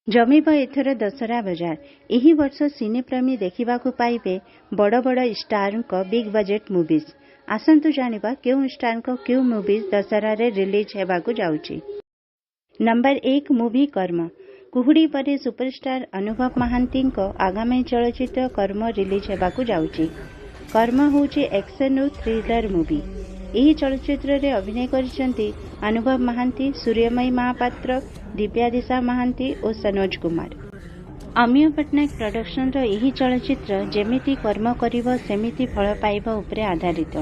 जमिब एथर दशहरा बजार। एही वर्ष सिनेप्रेमी देखिबाकू पाइबे बड़ बड़ स्टारक बिग बजेट मुवीज। आसंतु जानिबा केउ स्टारक केउ मुवीज दशहरा रे रिलीज हेबाकू जाउची। नंबर 1 मूवी कर्म। कुहुड़ी परे सुपरस्टार अनुभव महांती आगामी चलचित्र कर्म रिलीज हेबाकू जाउची। कर्म होउची एक्शन और थ्रिलर मूवी। एही चलचित्र रे अभिनय करिसेंती अनुभव महांती, सूर्यमयी महापात्र, दिव्यादिशा महांती और सनोज कुमार। अमिय पट्टनायक प्रोडक्शन रो एही चलचित्र जेमिति कर्म करिवो सेमिति फल पाइबा उपरे आधारित।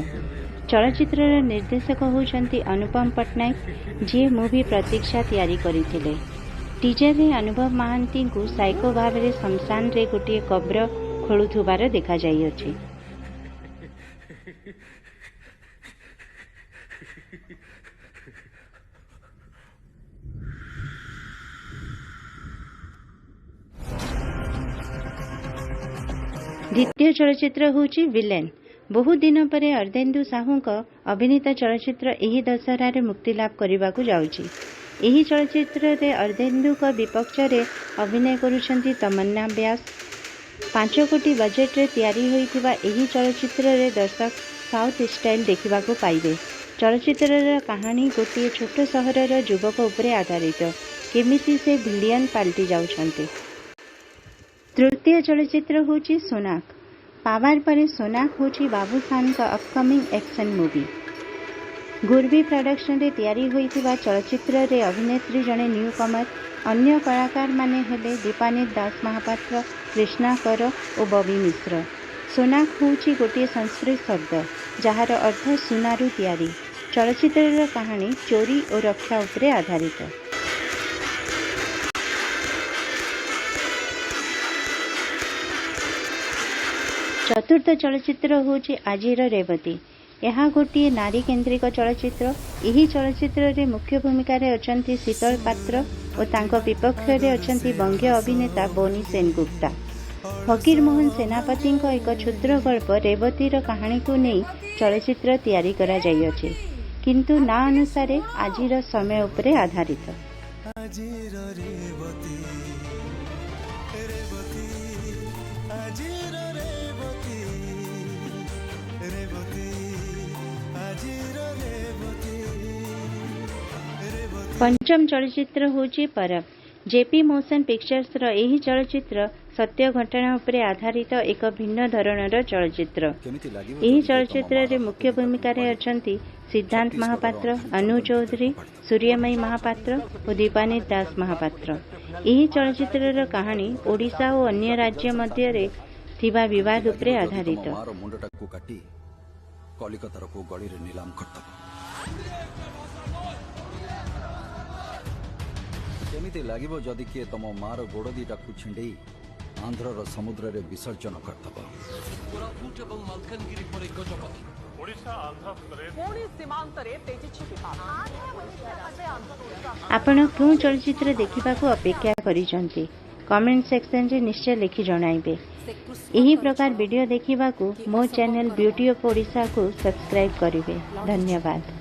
चलचित्र रो निर्देशक होउचंती अनुपम पट्टनायक, जे मूवी प्रतीक्षा तैयारी करिथिले। टीजर रे अनुभव महांती को साइको भाव रे शमशान रे गोटे कब्र खोलुथुबार देखा जाई अछि। द्वितीय चलचित्र होउची विलेन। बहु दिन परे अर्धेन्दु साहू अभिनीत चलचित्र एही दशहरा रे मुक्ति लाभ करिबाकू जाउची। एही चलचित्र रे अर्धेन्दु विपक्ष रे अभिनय करुछंती तमन्ना व्यास। 5 कोटी बजेट रे तैयारी होइथिबा एही चलचित्र रे दर्शक साउथ स्टाइल देखिबाकू पाइबे। चलचित्र रे कहानी गोटे छोट सहरर युवक उपरे आधारित। केमिति से भिलियन पाल्टी जाउछंती। तृतीय चलचित्र होची सोनाक। पावर परे सोनाक होची बाबूसान का अपकमिंग एक्शन मूवी। गुरबी प्रोडक्शन रे तैयारी होइथिबा चलचित्र रे अभिनेत्री जने न्यू कमर। अन्य कलाकार माने हेले दीपानित दास महापात्र, कृष्णा कर और बबी मिश्र। सोनाक होची गोटे संस्कृत शब्द जहार अर्थ सुनारू तैयारी। चलचित्र रे कहानी चोरी और रक्षा उपरे आधारित। चतुर्थ चलचित्र होची आजिर रेवती। यह गोटे नारी केन्द्रिक चलचित्र। यही चलचित्र रे मुख्य भूमिका रे अछंती शीतल पात्र और तांको विपक्ष रे अछंती बंग्य अभिनेता बोनी सेनगुप्ता। फकीर मोहन सेनापति एक क्षुद्र गल्प रेवतीर कहानी को नहीं चलचित्र तैयारी करा जाई अछि, किंतु ना अनुसार आजिर समय उपरे आधारित। पंचम चलचित्र होची परब। जेपी मोशन पिक्चर्स रो एही चलचित्र सत्य घटना उपरे आधारित एक भिन्न धरणर चलचित्र। एही चलचित्र रे मुख्य भूमिका रे अछंती सिद्धांत महापात्र, अनु चौधरी, सूर्यमयी महापात्र और दीपानित दास महापात्र। एही चलचित्र रो कहानी ओडिशा और अन्य राज्य मध्य रे थिबा विवाद उपरे आधारित। केमिति लागिबो जदि किए तम मार गोड़ दीटा को छिंडेई आंध्रर समुद्र रे विसर्जन करतबो। कोरापुट एवं मालकानगिरी पर एक गजपति ओडिशा आंध्र प्रदेश कोणी सीमांत रे तेजिछि विवाद। आपण क्यों चलचित्र देखिबाकू अपेक्षा करिसंती कमेंट सेक्शन रे निश्चय लिखि जणाइबे। एही प्रकार वीडियो देखिबाकू मो चैनल ब्यूटी ऑफ ओडिशा को सब्सक्राइब करिवे। धन्यवाद।